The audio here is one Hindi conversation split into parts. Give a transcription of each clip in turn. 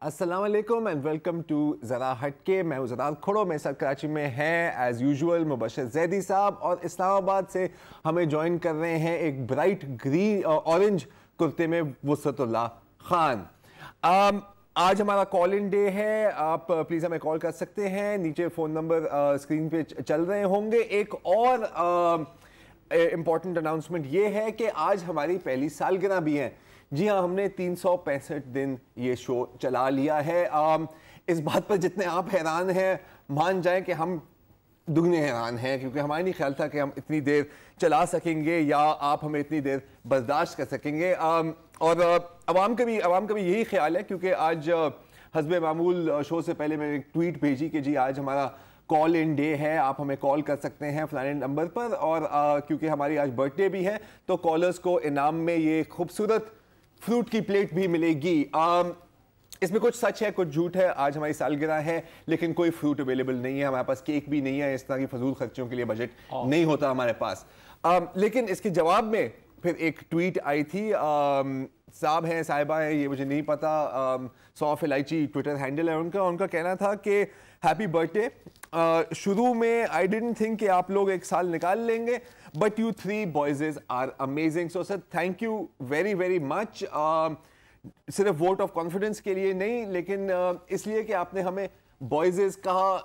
अस्सलाम वालेकुम एंड वेलकम टू ज़रा हटके। मैं हूँ ज़रा खोड़ो। मेरे साथ कराची में हैं एज़ यूजुअल मुबशर जैदी साहब और इस्लामाबाद से हमें ज्वाइन कर रहे हैं एक ब्राइट ग्रीन ऑरेंज कुर्ते में वुसअतुल्लाह खान। आज हमारा कॉल इन डे है। आप प्लीज़ हमें कॉल कर सकते हैं। नीचे फ़ोन नंबर स्क्रीन पे चल रहे होंगे। एक और इम्पॉर्टेंट अनाउंसमेंट ये है कि आज हमारी पहली सालगिरह भी है। जी हाँ, हमने 365 दिन ये शो चला लिया है। इस बात पर जितने आप हैरान हैं, मान जाएं कि हम दुगने हैरान हैं, क्योंकि हमारा नहीं ख्याल था कि हम इतनी देर चला सकेंगे या आप हमें इतनी देर बर्दाश्त कर सकेंगे। और अवाम का भी यही ख्याल है, क्योंकि आज हस्बे मामूल शो से पहले मैंने एक ट्वीट भेजी कि जी आज हमारा कॉल इन डे है, आप हमें कॉल कर सकते हैं फलाने नंबर पर। और क्योंकि हमारी आज बर्थडे भी है तो कॉलर्स को इनाम में ये खूबसूरत फ्रूट की प्लेट भी मिलेगी। इसमें कुछ सच है कुछ झूठ है। आज हमारी सालगिरह है लेकिन कोई फ्रूट अवेलेबल नहीं है, हमारे पास केक भी नहीं है। इस तरह की फजूल खर्चों के लिए बजट नहीं होता हमारे पास। लेकिन इसके जवाब में फिर एक ट्वीट आई थी। साहब हैं साहिबा हैं ये मुझे नहीं पता, सौफ इलायची ट्विटर हैंडल है उनका कहना था कि हैप्पी बर्थडे। शुरू में आई डिडंट थिंक कि आप लोग एक साल निकाल लेंगे, but you three boyses are amazing. So sir thank you very very much. सिर्फ वोट ऑफ कॉन्फिडेंस के लिए नहीं, लेकिन इसलिए कि आपने हमें बॉयजेज कहा।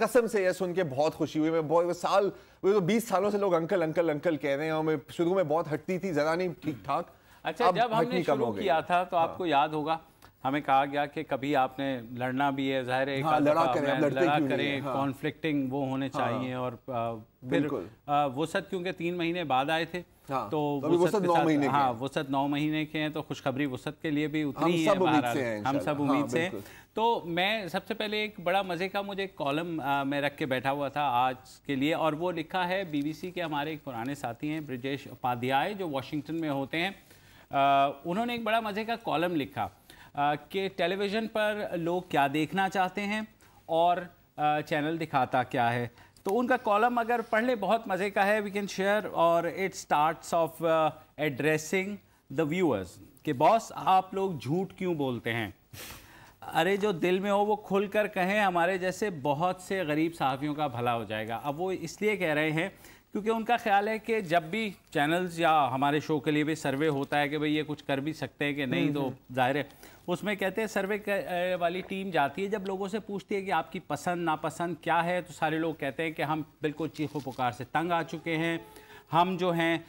कसम से यह सुन के बहुत खुशी हुई। मैं बहुत साल 20 सालों से लोग अंकल अंकल अंकल कह रहे हैं और मैं शुरू में बहुत हटती थी, जरा नहीं ठीक ठाक। अच्छा, जब हमने शुरू किया था तो आपको याद होगा हमें कहा गया कि कभी आपने लड़ना भी है, जाहिर है लड़ा करें कॉन्फ्लिक्टिंग वो होने चाहिए। और फिर वुसअत क्योंकि 3 महीने बाद आए थे तो वुसअत 9 महीने के हैं, तो खुशखबरी वुसअत के लिए भी उतनी ही है। हम सब उम्मीद से हैं। तो मैं सबसे पहले एक बड़ा मज़े का मुझे कॉलम में रख के बैठा हुआ था आज के लिए, और वो लिखा है BBC के हमारे एक पुराने साथी हैं ब्रिजेश उपाध्याय जो वाशिंगटन में होते हैं। उन्होंने एक बड़ा मज़े का कॉलम लिखा कि टेलीविज़न पर लोग क्या देखना चाहते हैं और चैनल दिखाता क्या है। तो उनका कॉलम अगर पढ़ ले बहुत मज़े का है, वी कैन शेयर। और it starts of addressing the viewers कि बॉस आप लोग झूठ क्यों बोलते हैं, अरे जो दिल में हो वो खुल कर कहें, हमारे जैसे बहुत से गरीब सहाफ़ियों का भला हो जाएगा। अब वो इसलिए कह रहे हैं क्योंकि उनका ख्याल है कि जब भी चैनल्स या हमारे शो के लिए भी सर्वे होता है कि भाई ये कुछ कर भी सकते हैं कि नहीं, तो जाहिर है उसमें कहते हैं सर्वे वाली टीम जाती है, जब लोगों से पूछती है कि आपकी पसंद नापसंद क्या है, तो सारे लोग कहते हैं कि हम बिल्कुल चीखो पुकार से तंग आ चुके हैं, हम जो हैं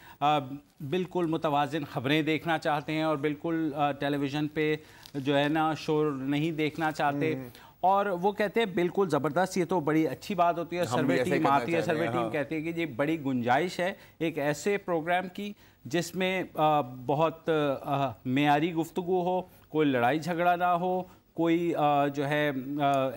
बिल्कुल मुतवाज़िन ख़बरें देखना चाहते हैं और बिल्कुल टेलीविज़न पे जो है ना शो नहीं देखना चाहते। और वो कहते हैं बिल्कुल ज़बरदस्त, ये तो बड़ी अच्छी बात होती है। सर्वे टीम आती है, सर्वे टीम कहती है कि ये बड़ी गुंजाइश है एक ऐसे प्रोग्राम की जिसमें बहुत मेयारी गुफ्तगू हो, कोई लड़ाई झगड़ा ना हो, कोई जो है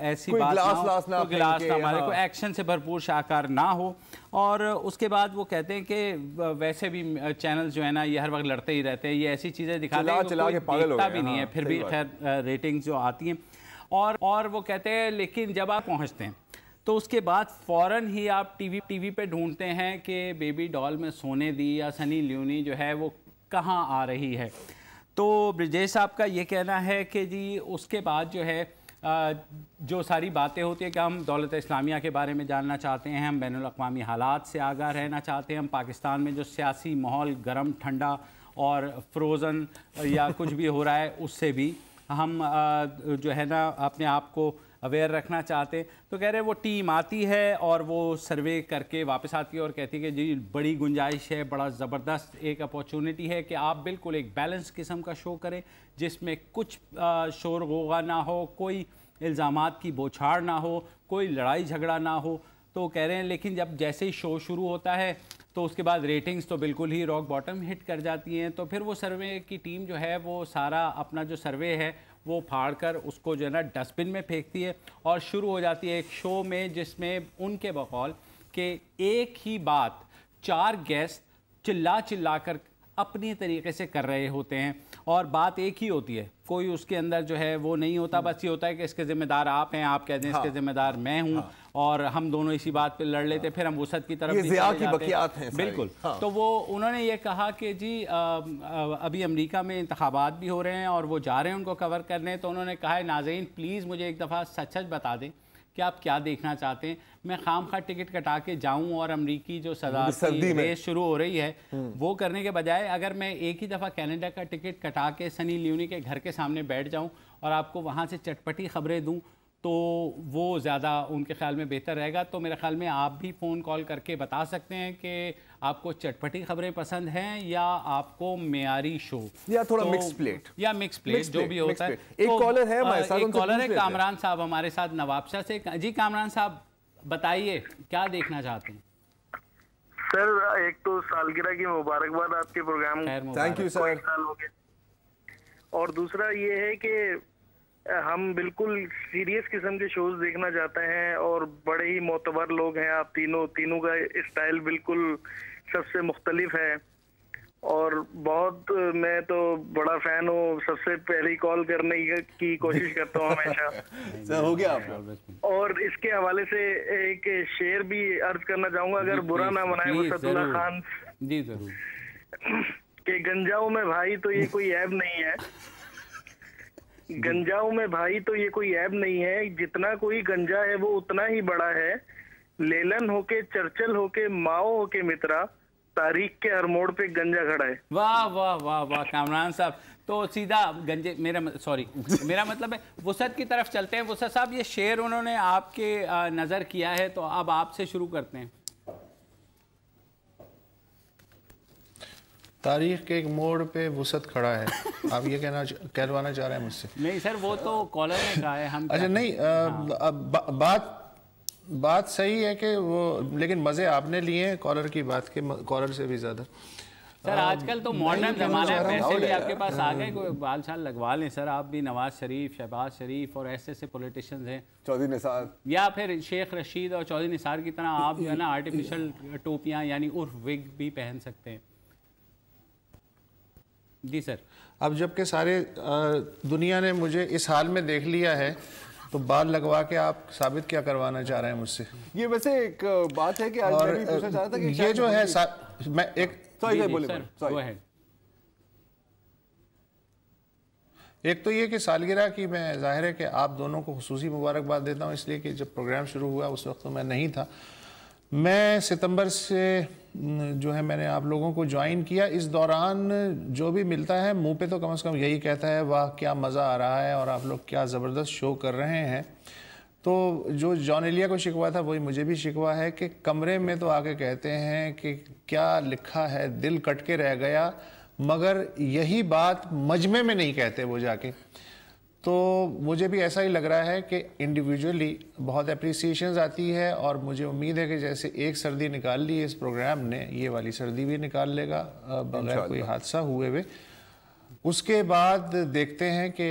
ऐसी बात ना मारे, कोई एक्शन से भरपूर शाहकार ना हो। और उसके बाद वो कहते हैं कि वैसे भी चैनल जो है ना ये हर वक्त लड़ते ही रहते हैं, ये ऐसी चीज़ें दिखाते हैं देखता भी नहीं है, फिर भी खैर रेटिंग्स जो आती हैं। और वो कहते हैं लेकिन जब आप पहुंचते हैं तो उसके बाद फ़ौरन ही आप टीवी पे ढूंढते हैं कि बेबी डॉल में सोने दी या सनी लियोनी जो है वो कहाँ आ रही है। तो ब्रिजेश साहब का ये कहना है कि जी उसके बाद जो है जो सारी बातें होती है कि हम दौलत इस्लामिया के बारे में जानना चाहते हैं, हम बैनुल अक़वामी हालात से आगाह रहना चाहते हैं, हम पाकिस्तान में जो सियासी माहौल गर्म ठंडा और फ्रोज़न या कुछ भी हो रहा है उससे भी हम जो है ना अपने आप को अवेयर रखना चाहते हैं। तो कह रहे हैं वो टीम आती है और वो सर्वे करके वापस आती है और कहती है कि जी बड़ी गुंजाइश है, बड़ा ज़बरदस्त एक अपॉर्चुनिटी है कि आप बिल्कुल एक बैलेंस किस्म का शो करें जिसमें कुछ शोर गोगा ना हो, कोई इल्ज़ामात की बौछार ना हो, कोई लड़ाई झगड़ा ना हो। तो कह रहे हैं लेकिन जब जैसे ही शो शुरू होता है तो उसके बाद रेटिंग्स तो बिल्कुल ही रॉक बॉटम हिट कर जाती हैं। तो फिर वो सर्वे की टीम जो है वो सारा अपना जो सर्वे है वो फाड़ कर उसको जो है ना डस्टबिन में फेंकती है और शुरू हो जाती है एक शो में जिसमें उनके बकौल के एक ही बात 4 गेस्ट चिल्ला कर अपनी तरीके से कर रहे होते हैं और बात एक ही होती है, कोई उसके अंदर जो है वो नहीं होता, बस ये होता है कि इसके ज़िम्मेदार आप हैं, आप कहते हैं इसके ज़िम्मेदार मैं हूँ। और हम दोनों इसी बात पे लड़ लेते, फिर हम वसत की तरफ हैं बिल्कुल। तो वो उन्होंने ये कहा कि जी अभी अमेरिका में इंतखाबात भी हो रहे हैं और वो जा रहे हैं उनको कवर करने, तो उन्होंने कहा है नाज़रीन प्लीज़ मुझे एक दफ़ा सच सच बता दें कि आप क्या देखना चाहते हैं, मैं खामखा टिकट कटा के जाऊं और अमरीकी जो सदारती रेस शुरू हो रही है वो करने के बजाय अगर मैं एक ही दफ़ा कनाडा का टिकट कटा के सनी लियोनी के घर के सामने बैठ जाऊं और आपको वहां से चटपटी खबरें दूं तो वो ज़्यादा उनके ख्याल में बेहतर रहेगा। तो मेरे ख्याल में आप भी फ़ोन कॉल करके बता सकते हैं कि आपको चटपटी खबरें पसंद हैं या आपको मेयारी शो या थोड़ा मिक्स प्लेट या मिक्स प्लेट जो भी होता है। एक कॉलर है हमारे साथ, एक कॉलर है कामरान साहब हमारे साथ नवाबशाह से। जी कामरान साहब बताइए क्या देखना चाहते हैं? सर एक तो सालगिरह की मुबारकबाद आपके प्रोग्राम, थैंक यू सर, साल हो गए। और दूसरा ये है कि हम बिल्कुल सीरियस किस्म के शोज देखना चाहते हैं और बड़े ही मोतबर लोग हैं आप तीनों का स्टाइल बिल्कुल सबसे मुख्तलिफ है और बहुत मैं तो बड़ा फैन हूँ, सबसे पहले कॉल करने की कोशिश करता हूँ हमेशा। सर हो गया आप। और इसके हवाले से एक शेर भी अर्ज करना चाहूंगा, अगर बुरा ना मनाए वसतुल्लाह खान जी जरूर, कि गंजाओं में भाई तो ये कोई ऐब नहीं है, गंजाओं में भाई तो ये कोई ऐब नहीं है, जितना कोई गंजा है वो उतना ही बड़ा है, लेलन होके चर्चल होके माओ होके मित्रा, तारीख के हर मोड़ पे गंजा खड़ा है। वाह वाह वाह वाह कामरान साहब, तो सीधा गंजे मेरा मतलब है वसत की तरफ चलते हैं। वसत साहब ये शेर उन्होंने आपके नज़र किया है तो अब आपसे शुरू करते हैं। तारीख के एक मोड़ पे वसत खड़ा है, आप ये कहलवाना चाह रहे हैं मुझसे? नहीं सर वो तो कॉलर ने कहा है, हम अच्छा नहीं बात सही है कि वो, लेकिन मज़े आपने लिए हैं कॉलर की बात के, कॉलर से भी ज़्यादा। सर आजकल तो मॉडर्न ज़माना है, पैसे भी आपके पास आ गए, कोई बाल शाल लगवा लें सर आप भी। नवाज शरीफ, शहबाज शरीफ और ऐसे पॉलिटिशियंस हैं, चौधरी निसार या फिर शेख रशीद और चौधरी निसार की तरह आप जो है ना आर्टिफिशियल टोपियाँ यानी उर्फ विग भी पहन सकते हैं। जी सर। अब जबकि सारे दुनिया ने मुझे इस हाल में देख लिया है तो बाल लगवा के आप साबित क्या करवाना चाह रहे हैं मुझसे? ये वैसे एक बात है कि आज मैं भी पूछना चाह रहा था कि ये जो है मैं एक तो ये कि सालगिरह की मैं जाहिर है कि आप दोनों को खुसूसी मुबारकबाद देता हूँ, इसलिए कि जब प्रोग्राम शुरू हुआ उस वक्त तो मैं नहीं था। मैं सितंबर से जो है मैंने आप लोगों को ज्वाइन किया, इस दौरान जो भी मिलता है मुंह पे तो कम से कम यही कहता है वाह क्या मज़ा आ रहा है और आप लोग क्या ज़बरदस्त शो कर रहे हैं। तो जो जॉन एलिया को शिकवा था वही मुझे भी शिकवा है कि कमरे में तो आके कहते हैं कि क्या लिखा है, दिल कट के रह गया, मगर यही बात मजमे में नहीं कहते वो जाके। तो मुझे भी ऐसा ही लग रहा है कि इंडिविजुअली बहुत अप्रिसिएशंस आती है और मुझे उम्मीद है कि जैसे एक सर्दी निकाल ली इस प्रोग्राम ने, ये वाली सर्दी भी निकाल लेगा बगैर कोई हादसा हुए हुए। उसके बाद देखते हैं कि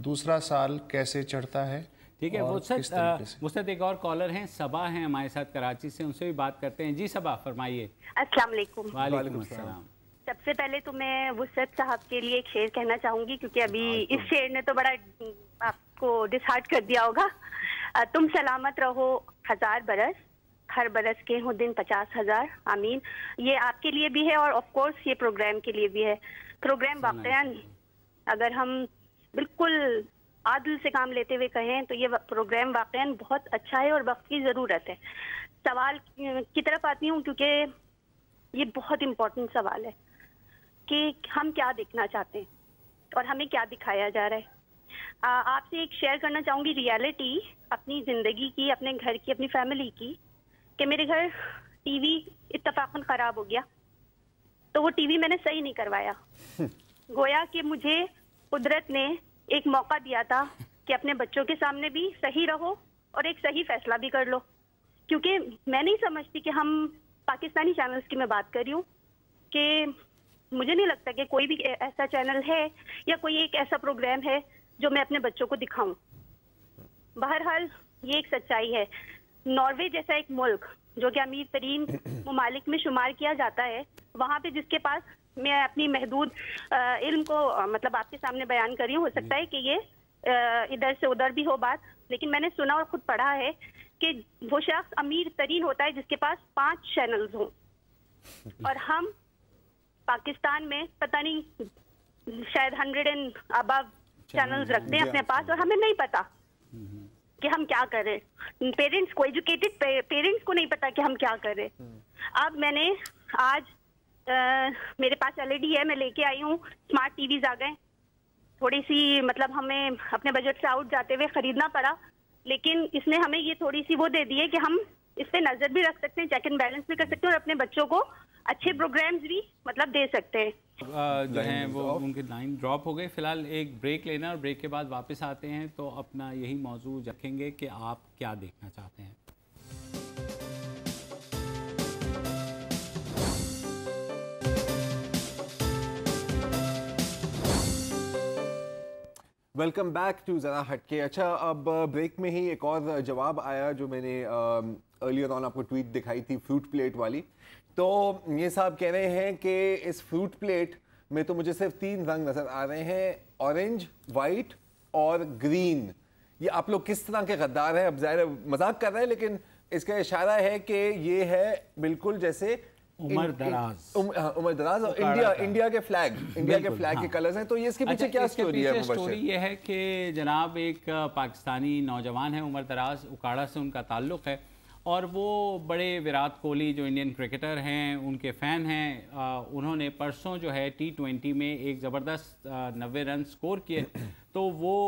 दूसरा साल कैसे चढ़ता है। ठीक है, वो सर एक और कॉलर हैं, सबा हैं हमारे साथ कराची से, उनसे भी बात करते हैं। जी सबा फरमाइए। अस्सलाम वालेकुम। वालेकुम अस्सलाम। सबसे पहले तो मैं वसत साहब के लिए एक शेर कहना चाहूंगी क्योंकि अभी इस शेर ने तो बड़ा आपको डिसहार्ट कर दिया होगा। तुम सलामत रहो 1000 बरस, हर बरस के हो दिन 50,000, आमीन। ये आपके लिए भी है और ऑफ कोर्स ये प्रोग्राम के लिए भी है। प्रोग्राम वाकयान अगर हम बिल्कुल आदिल से काम लेते हुए कहें तो ये प्रोग्राम वाकयान बहुत अच्छा है और वक्त की ज़रूरत है। सवाल की तरफ आती हूँ क्योंकि ये बहुत इम्पोर्टेंट सवाल है कि हम क्या देखना चाहते हैं और हमें क्या दिखाया जा रहा है। आपसे एक शेयर करना चाहूँगी रियलिटी अपनी ज़िंदगी की, अपने घर की, अपनी फैमिली की, कि मेरे घर टीवी इत्तफाकन ख़राब हो गया तो वो टीवी मैंने सही नहीं करवाया। गोया कि मुझे कुदरत ने एक मौका दिया था कि अपने बच्चों के सामने भी सही रहो और एक सही फैसला भी कर लो, क्योंकि मैं नहीं समझती कि हम पाकिस्तानी चैनल्स की मैं बात कर रही हूँ कि मुझे नहीं लगता कि कोई भी ऐसा चैनल है या कोई एक ऐसा प्रोग्राम है जो मैं अपने बच्चों को दिखाऊं। बहरहाल ये एक सच्चाई है। नॉर्वे जैसा एक मुल्क जो कि अमीर तरीन ममालिक में शुमार किया जाता है, वहाँ पे जिसके पास, मैं अपनी महदूद इल्म को मतलब आपके सामने बयान कर रही हूँ, हो सकता है कि ये इधर से उधर भी हो बात, लेकिन मैंने सुना और खुद पढ़ा है कि वो शख्स अमीर तरीन होता है जिसके पास 5 चैनल्स हों, और हम पाकिस्तान में पता नहीं शायद 100 एंड अबव चैनल्स रखते हैं अपने पास, और हमें नहीं पता कि हम क्या कर रहे हैं। पेरेंट्स को, एजुकेटेड पेरेंट्स को नहीं पता कि हम क्या कर रहे हैं। अब मैंने आज मेरे पास LED है, मैं लेके आई हूँ, स्मार्ट टीवीज आ गए, थोड़ी सी मतलब हमें अपने बजट से आउट जाते हुए खरीदना पड़ा, लेकिन इसने हमें ये थोड़ी सी वो दे दी है कि हम इस पे नजर भी रख सकते हैं, चेक एंड बैलेंस भी कर सकते हैं, और अपने बच्चों को अच्छे प्रोग्राम्स भी मतलब दे सकते हैं। जो हैं वो उनकी लाइन ड्रॉप हो गई। फिलहाल एक ब्रेक लेना, और ब्रेक के बाद वापस आते हैं तो अपना यही मौजू रखेंगे कि आप क्या देखना चाहते हैं। वेलकम बैक टू ज़रा हटके। अच्छा, अब ब्रेक में ही एक और जवाब आया जो मैंने अर्लियर ऑन आपको ट्वीट दिखाई थी, फ्रूट प्लेट वाली। तो ये साहब कह रहे हैं कि इस फ्रूट प्लेट में तो मुझे सिर्फ 3 रंग नज़र आ रहे हैं, ऑरेंज, वाइट और ग्रीन। ये आप लोग किस तरह के गद्दार हैं? अब ज़ाहिर मजाक कर रहे हैं, लेकिन इसका इशारा है कि ये है बिल्कुल जैसे उमर दराज और इंडिया के फ्लैग के कलर्स हैं। तो ये इसके पीछे क्या स्टोरी है? स्टोरी ये है कि जनाब एक पाकिस्तानी नौजवान है, उमर दराज, उकाड़ा से उनका ताल्लुक़ है, और वो बड़े विराट कोहली जो इंडियन क्रिकेटर हैं उनके फ़ैन हैं। उन्होंने परसों जो है T20 में एक ज़बरदस्त 90 रन स्कोर किए, तो वो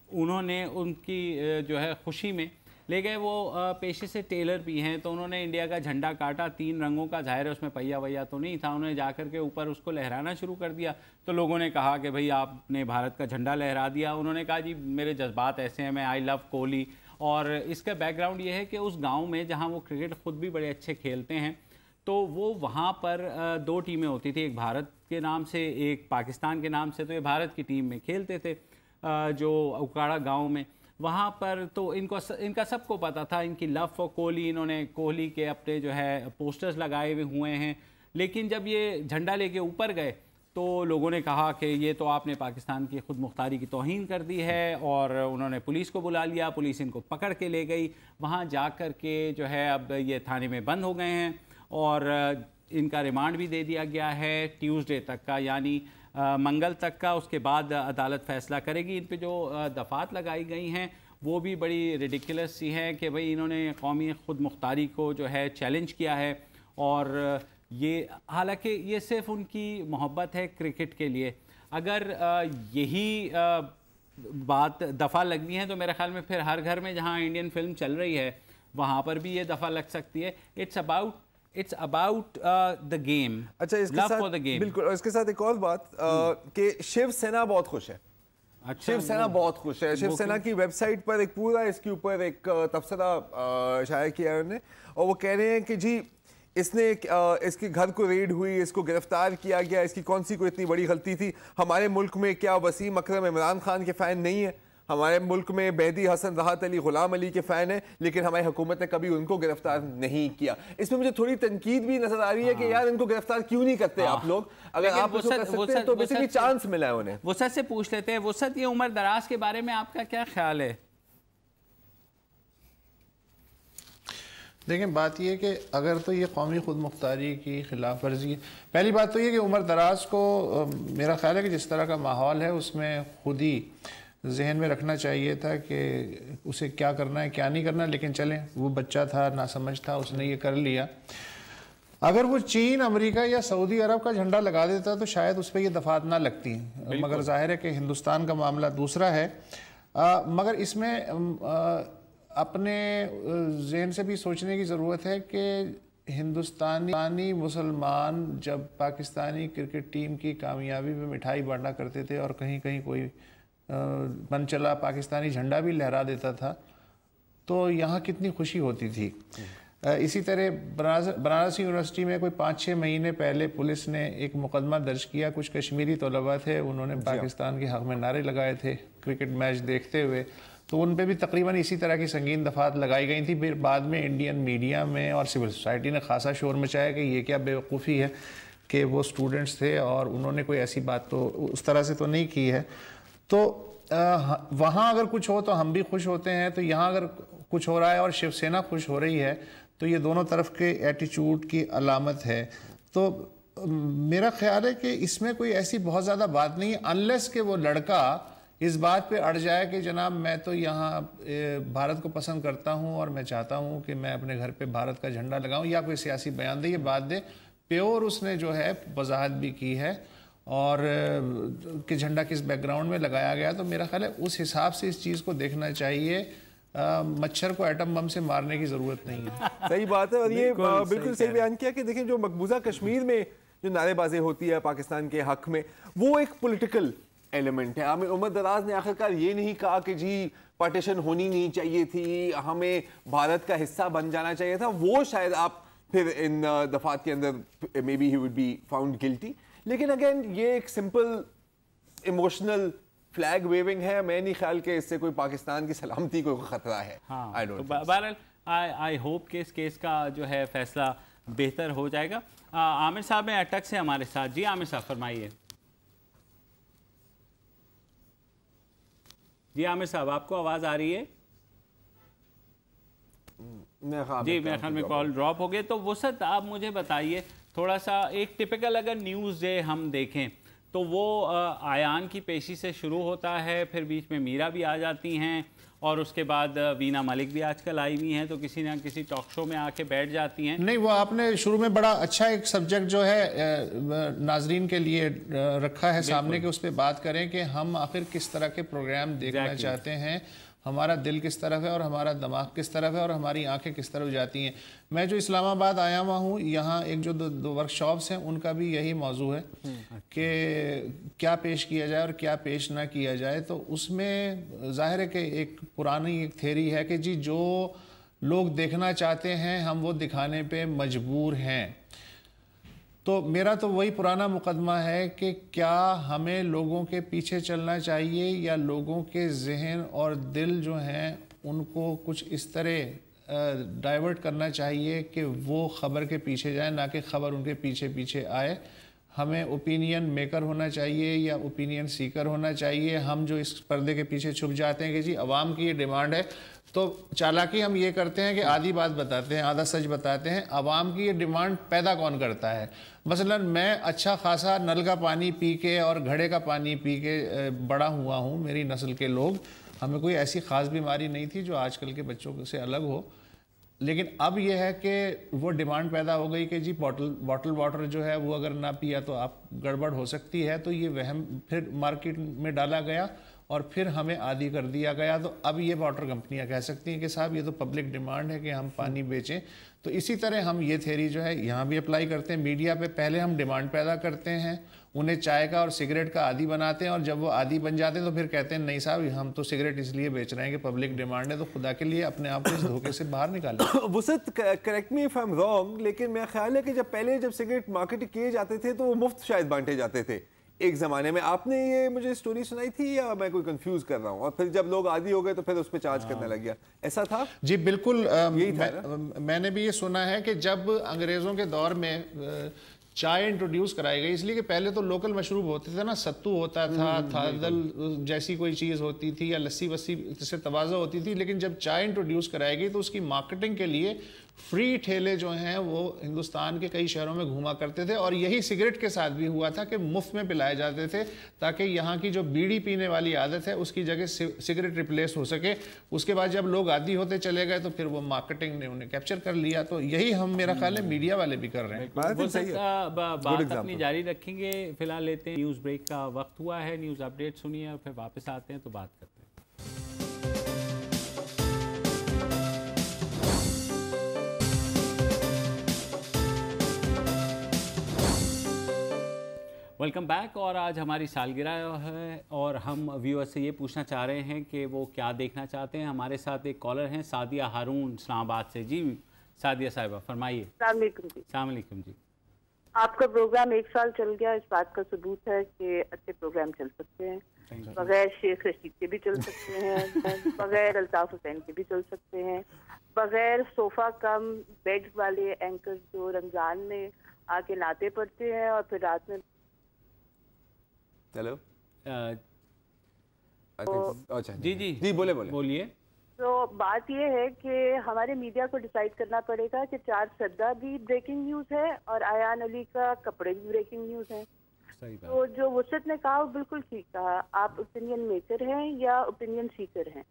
उन्होंने उनकी जो है खुशी में ले गए। वो पेशे से टेलर भी हैं, तो उन्होंने इंडिया का झंडा काटा, 3 रंगों का, जाहिर है उसमें पहिया वैया तो नहीं था, उन्होंने जाकर के ऊपर उसको लहराना शुरू कर दिया। तो लोगों ने कहा कि भाई आपने भारत का झंडा लहरा दिया। उन्होंने कहा जी मेरे जज्बात ऐसे हैं, मैं आई लव कोहली। और इसका बैकग्राउंड ये है कि उस गांव में जहां वो क्रिकेट ख़ुद भी बड़े अच्छे खेलते हैं, तो वो वहां पर 2 टीमें होती थी, एक भारत के नाम से, एक पाकिस्तान के नाम से। तो ये भारत की टीम में खेलते थे जो उकाड़ा गांव में। वहाँ पर तो इनका सबको पता था, इनकी लव फॉर कोहली, इन्होंने कोहली के अपने जो है पोस्टर्स लगाए हुए हैं। लेकिन जब ये झंडा लेके ऊपर गए तो लोगों ने कहा कि ये तो आपने पाकिस्तान की खुद मुख्तारी की तौहीन कर दी है, और उन्होंने पुलिस को बुला लिया, पुलिस इनको पकड़ के ले गई। वहाँ जा कर के जो है अब ये थाने में बंद हो गए हैं, और इनका रिमांड भी दे दिया गया है ट्यूसडे तक का, यानी मंगल तक का। उसके बाद अदालत फैसला करेगी। इन पे जो दफ़ात लगाई गई हैं वो भी बड़ी रिडिकुलस सी हैं कि भाई इन्होंने कौमी खुद मुख्तारी को जो है चैलेंज किया है, और ये हालांकि ये सिर्फ उनकी मोहब्बत है क्रिकेट के लिए। अगर यही बात दफ़ा लगनी है तो मेरे ख्याल में फिर हर घर में जहाँ इंडियन फिल्म चल रही है वहाँ पर भी ये दफ़ा लग सकती है। It's about the game. अच्छा, इसके साथ बिल्कुल, और इसके साथ एक और बात कि शिवसेना बहुत खुश है। अच्छा, शिवसेना बहुत खुश है। शिवसेना की वेबसाइट पर एक पूरा इसके ऊपर एक तबसरा शाया किया है उन्होंने, और वो कह रहे हैं कि जी इसके घर को रेड हुई, इसको गिरफ्तार किया गया, इसकी कौन सी कोई इतनी बड़ी गलती थी? हमारे मुल्क में क्या वसीम अकरम इमरान खान के फ़ैन नहीं है? हमारे मुल्क में बैदी हसन, राहत अली, गुलाम अली के फ़ैन हैं, लेकिन हमारी हुकूमत ने कभी उनको गिरफ्तार नहीं किया। इसमें मुझे थोड़ी तनकीद भी नजर आ रही है कि यार इनको गिरफ्तार क्यों नहीं करते आप लोग? अगर आप उसको कर सकते हैं तो बेसिकली चांस मिला है उन्हें। वसत से पूछ लेते हैं। वसत, ये उमर दराज के बारे में आपका क्या ख्याल है? देखें, बात यह कि अगर तो ये कौमी खुद मुख्तारी की खिलाफ वर्जी है, पहली बात तो ये कि उमर दराज को मेरा ख्याल है कि जिस तरह का माहौल है उसमें खुद ही जहन में रखना चाहिए था कि उसे क्या करना है क्या नहीं करना। लेकिन चलें, वो बच्चा था, नासमझ था, उसने ये कर लिया। अगर वो चीन, अमेरिका या सऊदी अरब का झंडा लगा देता तो शायद उस पर ये दफात ना लगती, मगर जाहिर है कि हिंदुस्तान का मामला दूसरा है। मगर इसमें अपने जहन से भी सोचने की ज़रूरत है कि हिंदुस्तानी मुसलमान जब पाकिस्तानी क्रिकेट टीम की कामयाबी में मिठाई बांटा करते थे और कहीं कहीं कोई मनचला पाकिस्तानी झंडा भी लहरा देता था तो यहाँ कितनी खुशी होती थी। इसी तरह बनारस यूनिवर्सिटी में कोई 5-6 महीने पहले पुलिस ने एक मुकदमा दर्ज किया। कुछ कश्मीरी तलबा थे, उन्होंने पाकिस्तान के हक़ में नारे लगाए थे क्रिकेट मैच देखते हुए, तो उन पे भी तकरीबन इसी तरह की संगीन दफात लगाई गई थी। फिर बाद में इंडियन मीडिया में और सिविल सोसाइटी ने खासा शोर मचाया कि ये क्या बेवकूफ़ी है कि वो स्टूडेंट्स थे और उन्होंने कोई ऐसी बात तो उस तरह से तो नहीं की है। तो वहाँ अगर कुछ हो तो हम भी खुश होते हैं, तो यहाँ अगर कुछ हो रहा है और शिवसेना खुश हो रही है तो ये दोनों तरफ के एटीट्यूड की अलामत है। तो मेरा ख्याल है कि इसमें कोई ऐसी बहुत ज़्यादा बात नहीं है, अनलेस कि वो लड़का इस बात पे अड़ जाए कि जनाब मैं तो यहाँ भारत को पसंद करता हूँ और मैं चाहता हूँ कि मैं अपने घर पे भारत का झंडा लगाऊँ, या कोई सियासी बयान दे, ये बात दे। प्योर उसने जो है वजाहत भी की है और कि झंडा किस बैकग्राउंड में लगाया गया, तो मेरा ख्याल है उस हिसाब से इस चीज़ को देखना चाहिए। मच्छर को एटम बम से मारने की ज़रूरत नहीं है। सही बात है। और ये बिल्कुल सही बयान किया कि देखिए जो मकबूजा कश्मीर में जो नारेबाजी होती है पाकिस्तान के हक में, वो एक पॉलिटिकल एलिमेंट है। हमें उमर दराज ने आखिरकार ये नहीं कहा कि जी पार्टीशन होनी नहीं चाहिए थी, हमें भारत का हिस्सा बन जाना चाहिए था। वो शायद आप फिर इन दफात के अंदर may be he would be found guilty. लेकिन अगेन ये एक सिंपल इमोशनल फ्लैग वेविंग है। मैं नहीं ख्याल कि इससे कोई पाकिस्तान की सलामती को खतरा है। I don't. बहरहाल आई होप कि इस केस का जो है फैसला बेहतर हो जाएगा। आमिर साहब हैं अटक से हमारे साथ। जी आमिर साहब फरमाइए। जी आमिर साहब आपको आवाज आ रही है? जी मेरे ख्याल में कॉल ड्रॉप हो गए। तो वसत आप मुझे बताइए थोड़ा सा, एक टिपिकल अगर न्यूज़ डे हम देखें तो वो आयान की पेशी से शुरू होता है, फिर बीच में मीरा भी आ जाती हैं और उसके बाद वीना मलिक भी आजकल आई हुई हैं, तो किसी ना किसी टॉक शो में आके बैठ जाती हैं। नहीं, वो आपने शुरू में बड़ा अच्छा एक सब्जेक्ट जो है नाजरीन के लिए रखा है सामने कि उस पर बात करें कि हम आखिर किस तरह के प्रोग्राम देखना चाहते हैं, हमारा दिल किस तरफ है और हमारा दिमाग किस तरफ है और हमारी आंखें किस तरफ जाती हैं। मैं जो इस्लामाबाद आया हुआ हूँ, यहाँ एक जो दो वर्कशॉप्स हैं उनका भी यही मौजू है कि क्या पेश किया जाए और क्या पेश ना किया जाए। तो उसमें जाहिर है कि एक पुरानी एक थ्योरी है कि जी जो लोग देखना चाहते हैं हम वो दिखाने पे मजबूर हैं। तो मेरा तो वही पुराना मुकदमा है कि क्या हमें लोगों के पीछे चलना चाहिए या लोगों के जहन और दिल जो हैं उनको कुछ इस तरह डाइवर्ट करना चाहिए कि वो ख़बर के पीछे जाए, ना कि ख़बर उनके पीछे पीछे आए। हमें ओपिनियन मेकर होना चाहिए या ओपिनियन सीकर होना चाहिए। हम जो इस पर्दे के पीछे छुप जाते हैं कि जी अवाम की ये डिमांड है, तो चालाकी हम ये करते हैं कि आधी बात बताते हैं, आधा सच बताते हैं। अवाम की ये डिमांड पैदा कौन करता है? मसलन मैं अच्छा खासा नल का पानी पी के और घड़े का पानी पी के बड़ा हुआ हूँ, मेरी नस्ल के लोग, हमें कोई ऐसी ख़ास बीमारी नहीं थी जो आजकल के बच्चों से अलग हो। लेकिन अब यह है कि वो डिमांड पैदा हो गई कि जी बॉटल वाटर जो है वो अगर ना पिया तो आप गड़बड़ हो सकती है। तो ये वहम फिर मार्केट में डाला गया और फिर हमें आदी कर दिया गया। तो अब ये वाटर कंपनियां कह सकती हैं कि साहब ये तो पब्लिक डिमांड है कि हम पानी बेचें। तो इसी तरह हम ये थ्योरी जो है यहाँ भी अप्लाई करते हैं मीडिया पे। पहले हम डिमांड पैदा करते हैं, उन्हें चाय का और सिगरेट का आदी बनाते हैं, और जब वो आदी बन जाते हैं तो फिर कहते हैं नहीं साहब हम तो सिगरेट इसलिए बेच रहे हैं कि पब्लिक डिमांड है। तो खुदा के लिए अपने आप को इस धोखे से बाहर निकालें। वसत correct me if I am wrong, लेकिन मेरा ख्याल है कि जब सिगरेट मार्केट किए जाते थे तो वो मुफ्त शायद बांटे जाते थे एक ज़माने में। आपने ये मुझे स्टोरी सुनाई थी या मैं कोई कंफ्यूज कर रहा हूँ? और फिर जब लोग आदी हो गए तो फिर उस पर चार्ज करने लग गया, ऐसा था? जी बिल्कुल, यही था मैंने भी ये सुना है कि जब अंग्रेज़ों के दौर में चाय इंट्रोड्यूस कराई गई, इसलिए कि पहले तो लोकल मशरूब होते थे ना, सत्तू होता था, थादल जैसी कोई चीज़ होती थी या लस्सी वस्सी से तवाज़ा होती थी। लेकिन जब चाय इंट्रोड्यूस कराई गई तो उसकी मार्केटिंग के लिए फ्री ठेले जो हैं वो हिंदुस्तान के कई शहरों में घूमा करते थे। और यही सिगरेट के साथ भी हुआ था कि मुफ्त में पिलाए जाते थे ताकि यहाँ की जो बीड़ी पीने वाली आदत है उसकी जगह सिगरेट रिप्लेस हो सके। उसके बाद जब लोग आदी होते चले गए तो फिर वो मार्केटिंग ने उन्हें कैप्चर कर लिया। तो यही हम मेरा ख्याल है मीडिया वाले भी कर रहे हैं। बात अपनी जारी रखेंगे। फिलहाल लेते हैं न्यूज़ ब्रेक का वक्त हुआ है, न्यूज़ अपडेट सुनिए और फिर वापस आते हैं तो बात करते हैं। Welcome back. और आज हमारी सालगिरह है और हम व्यूअर्स से ये पूछना चाह रहे हैं कि वो क्या देखना चाहते हैं। हमारे साथ एक कॉलर हैं सादिया हारून इस्लामाबाद से। जी सादिया साहिबा फरमाइए। अस्सलाम वालेकुम जी। आपका प्रोग्राम 1 साल चल गया, इस बात का सबूत है कि अच्छे प्रोग्राम चल सकते हैं। बगैर शेख रशीद के भी चल सकते हैं, बगैर अल्ताफ हुसैन के भी चल सकते हैं, बगैर सोफा कम बेड वाले एंकर जो रमजान में आके नाते पड़ते हैं और फिर रात में। हेलो अच्छा जी बोलिए। तो बात ये है कि हमारे मीडिया को डिसाइड करना पड़ेगा कि चार सद्दा भी ब्रेकिंग न्यूज है और आयान अली का कपड़े भी ब्रेकिंग न्यूज है। तो जो वुसअत ने कहा वो बिल्कुल ठीक कहा, आप ओपिनियन मेकर हैं या ओपिनियन सीकर हैं।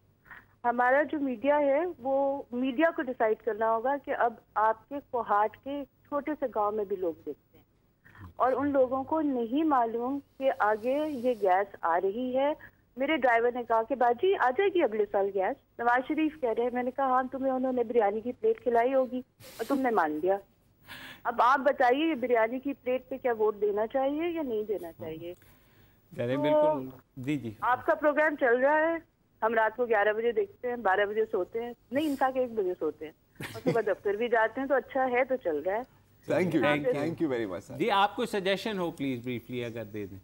हमारा जो मीडिया है वो मीडिया को डिसाइड करना होगा कि अब आपके कोहाट के छोटे से गांव में भी लोग देखते हैं और उन लोगों को नहीं मालूम कि आगे ये गैस आ रही है। मेरे ड्राइवर ने कहा कि बाजी आ जाएगी अगले साल गैस। नवाज शरीफ कह रहे हैं, मैंने कहा हाँ तुम्हें उन्होंने बिरयानी की प्लेट खिलाई होगी और तुमने मान लिया। अब आप बताइए ये बिरयानी की प्लेट पे क्या वोट देना चाहिए या नहीं देना चाहिए? बिल्कुल जी आपका प्रोग्राम चल रहा है, हम रात को 11 बजे देखते हैं, 12 बजे सोते हैं, नहीं इंसाफ 1 बजे सोते हैं और सुबह दफ्तर भी जाते हैं, तो अच्छा है तो चल रहा है। थैंक यू वेरी मच जी। आपको सजेशन हो प्लीज ब्रीफली अगर दे दें।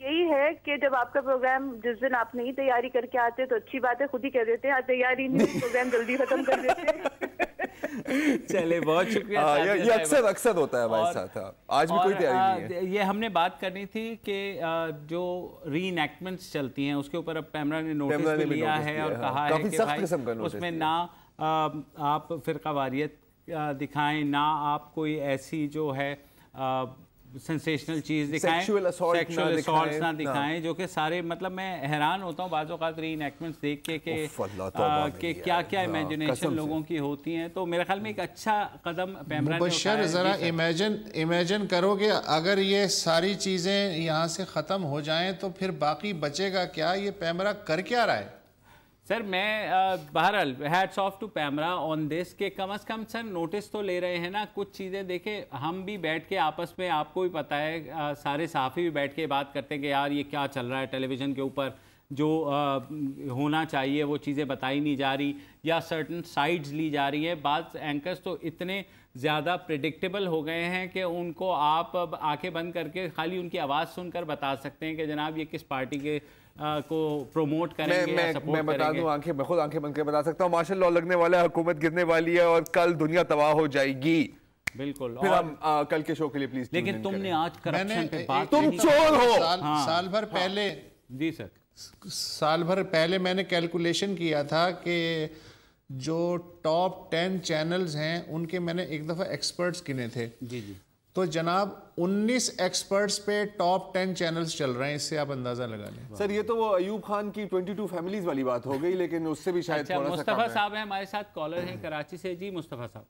यही है कि जब आपका प्रोग्राम जिस दिन आप नहीं तैयारी करके आते तो अच्छी बात है, खुद ही कह देते हैं तैयारी नहीं, प्रोग्राम जल्दी खत्म कर देते हैं। चले बहुत शुक्रिया। ये अक्सर होता है हमारे साथ। आज भी कोई तैयारी नहीं है। ये हमने बात करनी थी कि जो री इनैक्टमेंट्स चलती हैं उसके ऊपर अब पैमरा ने नोटिस भी लिया है और कहा है कि भाई उसमें ना आप फिरकावारियत दिखाएं, ना आप कोई ऐसी जो है सेंसेशनल चीज दिखाएं, सेक्सुअल असॉल्ट ना दिखाएं, जो कि सारे मतलब मैं हैरान होता हूँ बाज़ औक़ात री-इनैक्टमेंट्स देख के कि क्या क्या इमेजिनेशन लोगों की होती हैं। तो मेरे ख्याल में एक अच्छा कदम पैमरा ने उठाया है। जरा इमेजिन करो कि अगर ये सारी चीज़ें यहाँ से ख़त्म हो जाएं तो फिर बाकी बचेगा क्या? ये पैमरा कर क्या रहा है? सर मैं बहरहाल हैट्स ऑफ टू पैमरा ऑन दिस के कम से कम सर नोटिस तो ले रहे हैं ना कुछ चीज़ें। देखें हम भी बैठ के आपस में, आपको भी पता है सारे सहाफ़ी भी बैठ के बात करते हैं कि यार ये क्या चल रहा है टेलीविज़न के ऊपर, जो होना चाहिए वो चीज़ें बताई नहीं जा रही या सर्टन साइड्स ली जा रही है। बाज़ एंकर्स तो इतने ज़्यादा प्रिडिक्टेबल हो गए हैं कि उनको आप अब आंखें बंद करके खाली उनकी आवाज़ सुनकर बता सकते हैं कि जनाब ये किस पार्टी के को प्रमोट करेंगे या सपोर्ट मैं बता दूं, मैं खुद आंखें बंद करके बता सकता हूँ मार्शल लॉ लगने वाला है, हुकूमत गिरने वाली है और कल दुनिया तबाह हो जाएगी। बिल्कुल। फिर हम कल के शो के लिए प्लीज। लेकिन तुमने आज करप्शन पे बात, तुम चोर हो। साल भर पहले जी सर, साल भर पहले मैंने कैलकुलेशन किया था कि जो टॉप 10 चैनल्स हैं उनके मैंने एक दफ़ा एक्सपर्ट्स गिने थे। जी जी। तो जनाब 19 एक्सपर्ट्स पे टॉप 10 चैनल्स चल रहे हैं, इससे आप अंदाजा लगा लें। सर ये तो वो अयूब खान की 22 फैमिलीज वाली बात हो गई, लेकिन उससे भी शायद थोड़ा सा मुस्तफा साहब हैं हमारे साथ, कॉलर हैं कराची से। जी मुस्तफा साहब।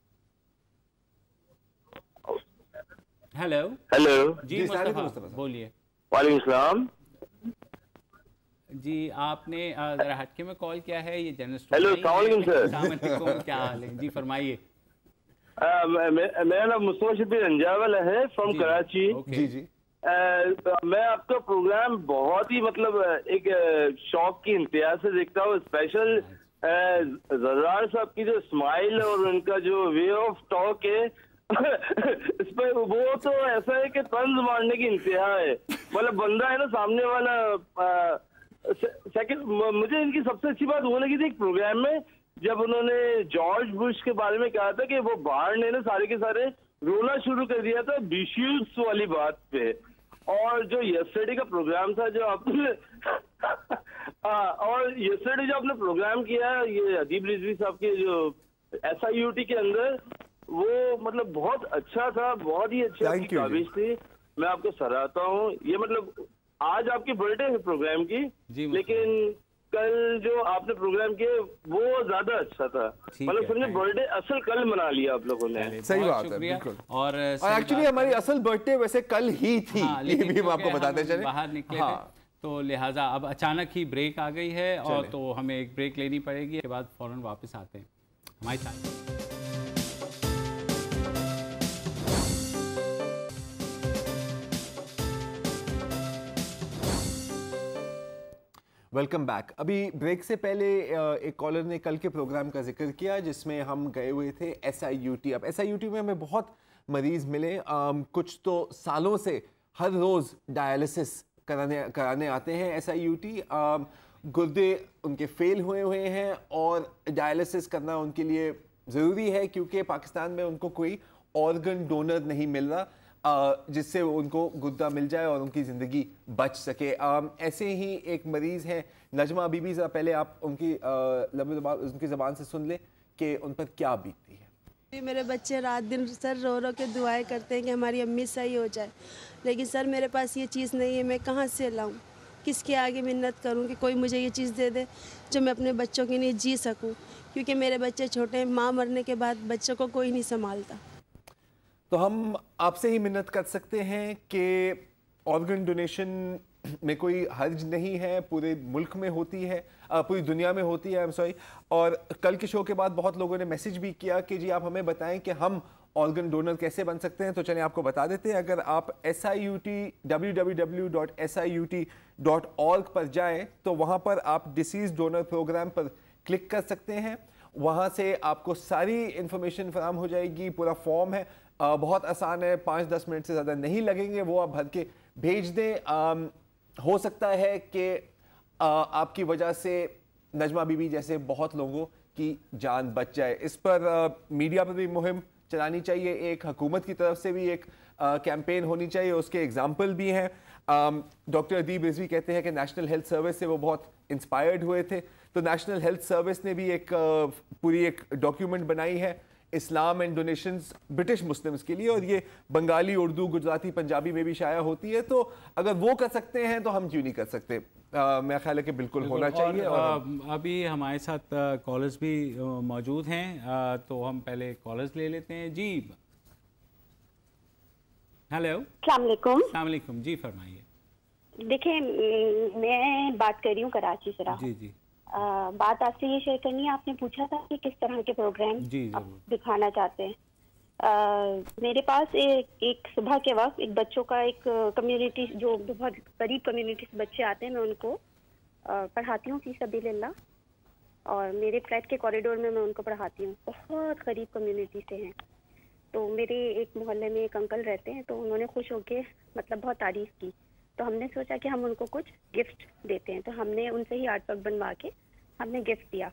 हेलो जी मुस्तफा बोलिए। वालेकुम सलाम जी। आपने जरा हटके में कॉल किया है, ये जर्नलिस्ट। हेलो अस्सलाम वालेकुम सर। क्या हाल है जी, फरमाइए। मेरा नाम मुस्तफा शफी रंजावल है फ्रॉम कराची। जी जी। मैं आपका प्रोग्राम बहुत ही मतलब एक शौक की इंतहा से देखता हूँ। स्पेशल ज़रार साहब की जो स्माइल और उनका जो वे ऑफ टॉक है इस पर वो तो ऐसा है कि तंज मारने की इंतहा है। मतलब बंदा है ना सामने वाला। सेकंड मुझे इनकी सबसे अच्छी बात वो लगी थी एक प्रोग्राम में जब उन्होंने जॉर्ज बुश के बारे में कहा था कि वो बाहर ने ना सारे के सारे रोना शुरू कर दिया था बिशूज वाली बात पे। और जो यस्टरडे का प्रोग्राम था जो आपने और यस्टरडे जो आपने प्रोग्राम किया ये अदीब रिजवी साहब के जो SIUT के अंदर, वो मतलब बहुत अच्छा था, बहुत ही अच्छी आपकी काबिज थी। मैं आपको सराहता हूँ। ये मतलब आज आपकी बर्थडे है प्रोग्राम की, लेकिन कल जो आपने प्रोग्राम किया वो ज्यादा अच्छा था। मतलब समझे बर्थडे असल कल मना लिया आप लोगों ने। सही बात है बिल्कुल। और एक्चुअली हमारी असल बर्थडे वैसे कल ही थी। ये भी हम आपको बताते चले, बाहर निकले थे तो लिहाजा अब अचानक ही ब्रेक आ गई है और तो हमें एक ब्रेक लेनी पड़ेगी, के बाद फौरन वापस आते हैं हमारे साथ। Welcome back. अभी ब्रेक से पहले एक कॉलर ने कल के प्रोग्राम का जिक्र किया जिसमें हम गए हुए थे SIUT। अब SIUT में हमें बहुत मरीज़ मिले, कुछ तो सालों से हर रोज़ डायलिसिस कराने आते हैं SIUT। गुर्दे उनके फेल हुए हैं और डायलिसिस करना उनके लिए ज़रूरी है क्योंकि पाकिस्तान में उनको कोई ऑर्गन डोनर नहीं मिल रहा। जिससे उनको गुद्दा मिल जाए और उनकी ज़िंदगी बच सके। ऐसे ही एक मरीज़ हैं नजमा बीबी, ज़रा पहले आप उनकी उनकी ज़बान से सुन लें कि उन पर क्या बीतती है। मेरे बच्चे रात दिन सर रो रो के दुआएं करते हैं कि हमारी अम्मी सही हो जाए, लेकिन सर मेरे पास ये चीज़ नहीं है, मैं कहाँ से लाऊं, किसके आगे मिन्नत करूं कि कोई मुझे ये चीज़ दे दे जो मैं अपने बच्चों के लिए जी सकूं, क्योंकि मेरे बच्चे छोटे हैं, माँ मरने के बाद बच्चों को कोई नहीं संभालता। तो हम आपसे ही मिन्नत कर सकते हैं कि ऑर्गन डोनेशन में कोई हर्ज नहीं है, पूरे मुल्क में होती है, पूरी दुनिया में होती है। I am sorry. और कल के शो के बाद बहुत लोगों ने मैसेज भी किया कि जी आप हमें बताएं कि हम ऑर्गन डोनर कैसे बन सकते हैं। तो चलिए आपको बता देते हैं। अगर आप www.siut.org पर जाएं तो वहाँ पर आप डिसीज डोनर प्रोग्राम पर क्लिक कर सकते हैं। वहाँ से आपको सारी इंफॉर्मेशन फराहम हो जाएगी। पूरा फॉर्म है, बहुत आसान है, 5-10 मिनट से ज़्यादा नहीं लगेंगे, वो आप भर के भेज दें। हो सकता है कि आपकी वजह से नजमा बीबी जैसे बहुत लोगों की जान बच जाए। इस पर मीडिया पर भी मुहिम चलानी चाहिए, एक हुकूमत की तरफ से भी एक कैंपेन होनी चाहिए, उसके एग्जाम्पल भी हैं। डॉक्टर अदीब रिजवी कहते हैं कि नेशनल हेल्थ सर्विस से वो बहुत इंस्पायर्ड हुए थे, तो नेशनल हेल्थ सर्विस ने भी एक पूरी एक डॉक्यूमेंट बनाई है इस्लाम एंड डोनेशंस ब्रिटिश मुस्लिम्स के लिए, और ये बंगाली, उर्दू, गुजराती, पंजाबी में भी शाया होती है। तो अगर वो कर सकते हैं तो हम क्यों नहीं कर सकते। मेरा ख्याल है कि बिल्कुल होना चाहिए। और अभी हमारे साथ कॉलर्स भी मौजूद हैं, तो हम पहले कॉलर्स ले लेते हैं। जी हेलो, अस्सलाम वालेकुम। जी फरमाइए। देखिए, मैं बात कर रही हूँ कराची से। जी जी। बात आपसे ये शेयर करनी है, आपने पूछा था कि किस तरह के प्रोग्राम आप दिखाना चाहते हैं। मेरे पास एक सुबह के वक्त एक बच्चों का एक कम्युनिटी, जो बहुत गरीब कम्युनिटी से बच्चे आते हैं, मैं उनको पढ़ाती हूँ फी सबीलिल्लाह, और मेरे फ्लैट के कॉरिडोर में मैं उनको पढ़ाती हूँ। बहुत गरीब कम्युनिटी से हैं। तो मेरे एक मोहल्ले में एक अंकल रहते हैं, तो उन्होंने खुश होके मतलब बहुत तारीफ की, तो हमने सोचा कि हम उनको कुछ गिफ्ट देते हैं। तो हमने उनसे ही आर्ट वर्क बनवा के हमने गिफ्ट दिया।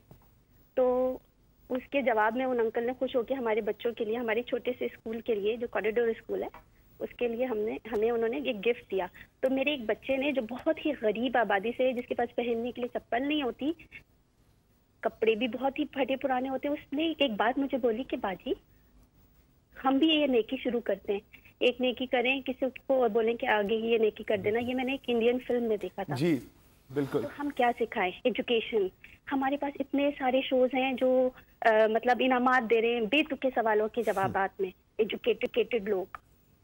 तो उसके जवाब में उन अंकल ने खुश होकर हमारे बच्चों के लिए, हमारे छोटे से स्कूल के लिए, जो कॉरिडोर स्कूल है, उसके लिए हमें उन्होंने एक गिफ्ट दिया। तो मेरे एक बच्चे ने, जो बहुत ही गरीब आबादी से, जिसके पास पहनने के लिए चप्पल नहीं होती, कपड़े भी बहुत ही फटे पुराने होते, उसने एक बात मुझे बोली कि बाजी हम भी ये नेकी शुरू करते हैं, एक नेकी करें किसी को और बोलें कि आगे ये नेकी कर देना। ये मैंने एक इंडियन फिल्म में देखा था। जी बिल्कुल। तो हम क्या सिखाएं? एजुकेशन। हमारे पास इतने सारे शोज हैं जो मतलब इनामात दे रहे हैं बेतुके सवालों के जवाबात में। एजुकेटेड लोग,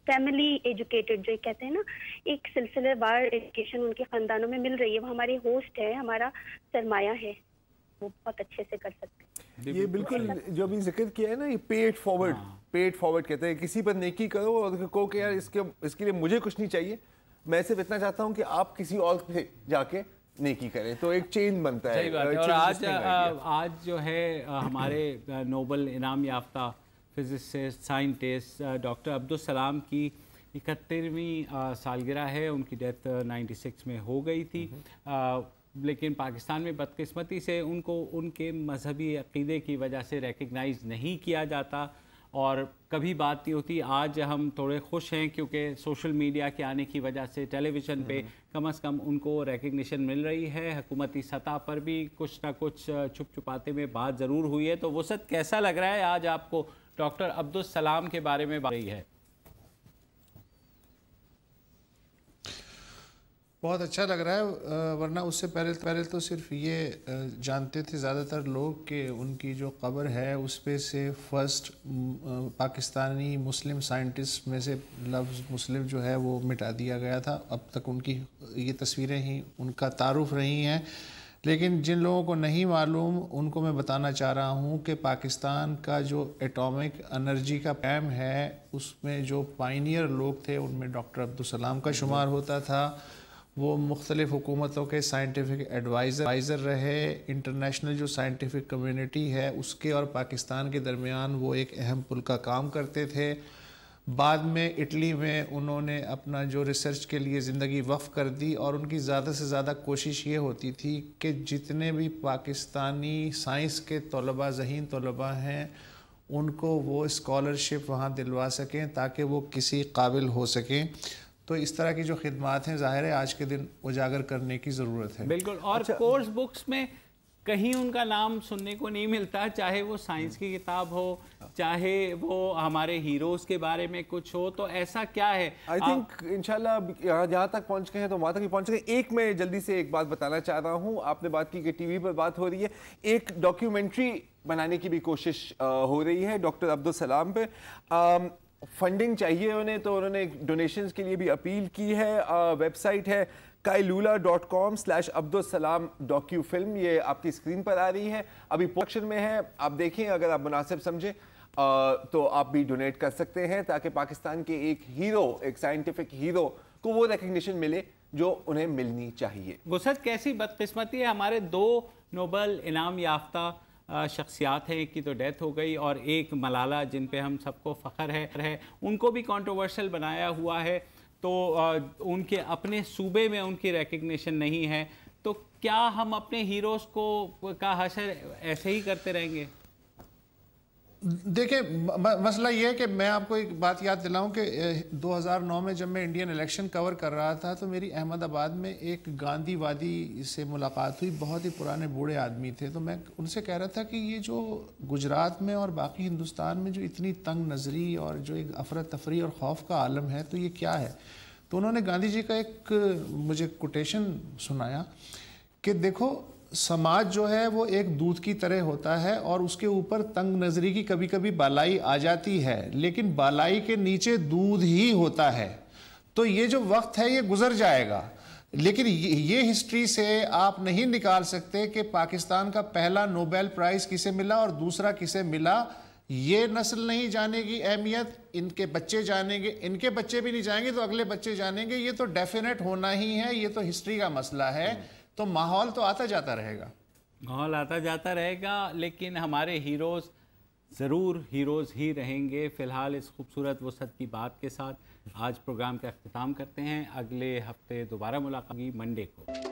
फैमिली एजुकेटेड, जो कहते हैं ना, एक सिलसिलेवार एजुकेशन उनके खानदानों में मिल रही है। वो हमारे होस्ट है, हमारा सरमाया है, वो बहुत अच्छे से कर सकते हैं। ये बिल्कुल जो अभी जिक्र किया है ना, ये पेड फॉरवर्ड कहते हैं। किसी पर नेकी करो और कहो कि यार इसके लिए मुझे कुछ नहीं चाहिए, मैं सिर्फ इतना चाहता हूँ कि आप किसी और पे जाके नेकी करें, तो एक चेन बनता है। सही बात है। और आज जो है हमारे नोबेल इनाम याफ्ता physicist, scientist doctor Abdul Salam की 71वीं सालगिरह है। उनकी डेथ 96 में हो गई थी। लेकिन पाकिस्तान में बदकिस्मती से उनको उनके मजहबी अक़ीदे की वजह से रिकग्नाइज़ नहीं किया जाता और कभी बात नहीं होती। आज हम थोड़े खुश हैं क्योंकि सोशल मीडिया के आने की वजह से टेलीविज़न पे कम से कम उनको रिकग्निशन मिल रही है। हुकूमती सतह पर भी कुछ ना कुछ छुप छुपाते में बात ज़रूर हुई है। तो वसत कैसा लग रहा है आज आपको डॉक्टर अब्दुल सलाम के बारे में बात रही है? बहुत अच्छा लग रहा है, वरना उससे पहले तो सिर्फ ये जानते थे ज़्यादातर लोग कि उनकी जो कब्र है उस पे से फर्स्ट पाकिस्तानी मुस्लिम साइंटिस्ट में से लफ्ज़ मुस्लिम जो है वो मिटा दिया गया था। अब तक उनकी ये तस्वीरें ही उनका तारुफ रही हैं। लेकिन जिन लोगों को नहीं मालूम उनको मैं बताना चाह रहा हूँ कि पाकिस्तान का जो एटॉमिक एनर्जी का पैम है उसमें जो पायनियर लोग थे उनमें डॉक्टर अब्दुल सलाम का शुमार होता था। वो मुख्तलिफ़ हुकूमतों के साइंटिफिक एडवाइज़र रहे। इंटरनेशनल जो साइंटिफिक कम्युनिटी है उसके और पाकिस्तान के दरमियान वो एक अहम पुल का काम करते थे। बाद में इटली में उन्होंने अपना जो रिसर्च के लिए ज़िंदगी वक्फ़ कर दी और उनकी ज़्यादा से ज़्यादा कोशिश ये होती थी कि जितने भी पाकिस्तानी साइंस के तलबा, ज़हीन तलबा हैं उनको वो स्कॉलरशिप वहाँ दिलवा सकें ताकि वो किसी काबिल हो सकें। तो इस तरह की जो खिदमात हैं ज़ाहिर है आज के दिन उजागर करने की ज़रूरत है। बिल्कुल। और कोर्स बुक्स में कहीं उनका नाम सुनने को नहीं मिलता, चाहे वो साइंस की किताब हो, चाहे वो हमारे हीरोज़ के बारे में कुछ हो, तो ऐसा क्या है? आई थिंक इंशाल्लाह जहाँ तक पहुँच गए हैं तो वहाँ तक ही पहुँच गए। एक मैं जल्दी से एक बात बताना चाह रहा हूँ, आपने बात की कि टीवी पर बात हो रही है, एक डॉक्यूमेंट्री बनाने की भी कोशिश हो रही है डॉक्टर अब्दुल सलाम पे। फंडिंग चाहिए उन्हें, तो उन्होंने डोनेशंस के लिए भी अपील की है। वेबसाइट है kailula.com/Abdul Salam डॉक्यूफिल्म, ये आपकी स्क्रीन पर आ रही है, अभी प्रोडक्शन में है। आप देखें, अगर आप मुनासिब समझें तो आप भी डोनेट कर सकते हैं ताकि पाकिस्तान के एक हीरो, एक साइंटिफिक हीरो को वो रिकग्निशन मिले जो उन्हें मिलनी चाहिए। गुसत, कैसी बदकिस्मती है, हमारे 2 नोबेल इनाम याफ्ता शख्सियात हैं, एक की तो डेथ हो गई और एक मलाला जिन पे हम सबको फ़ख्र है, उनको भी कंट्रोवर्शियल बनाया हुआ है। तो उनके अपने सूबे में उनकी रिकग्निशन नहीं है, तो क्या हम अपने हीरोज़ को का हशर ऐसे ही करते रहेंगे? देखिए, मसला ये है कि मैं आपको एक बात याद दिलाऊं कि 2009 में जब मैं इंडियन इलेक्शन कवर कर रहा था तो मेरी अहमदाबाद में एक गांधीवादी से मुलाकात हुई। बहुत ही पुराने बूढ़े आदमी थे। तो मैं उनसे कह रहा था कि ये जो गुजरात में और बाकी हिंदुस्तान में जो इतनी तंग नज़री और जो एक अफरा तफरी और खौफ का आलम है, तो ये क्या है? तो उन्होंने गांधी जी का एक मुझे कोटेशन सुनाया कि देखो, समाज जो है वो एक दूध की तरह होता है और उसके ऊपर तंग नजरी की कभी कभी बालाई आ जाती है, लेकिन बालाई के नीचे दूध ही होता है। तो ये जो वक्त है ये गुजर जाएगा, लेकिन ये हिस्ट्री से आप नहीं निकाल सकते कि पाकिस्तान का पहला नोबेल प्राइज किसे मिला और दूसरा किसे मिला। ये नस्ल नहीं जानेगी अहमियत, इनके बच्चे जानेंगे, इनके बच्चे भी नहीं जाएंगे तो अगले बच्चे जानेंगे। ये तो डेफिनेट होना ही है, ये तो हिस्ट्री का मसला है। तो माहौल तो आता जाता रहेगा, माहौल आता जाता रहेगा, लेकिन हमारे हीरोज़ ज़रूर हीरोज़ ही रहेंगे। फ़िलहाल इस खूबसूरत वसत की बात के साथ आज प्रोग्राम का अख्तिताम करते हैं। अगले हफ्ते दोबारा मुलाकात होगी मंडे को।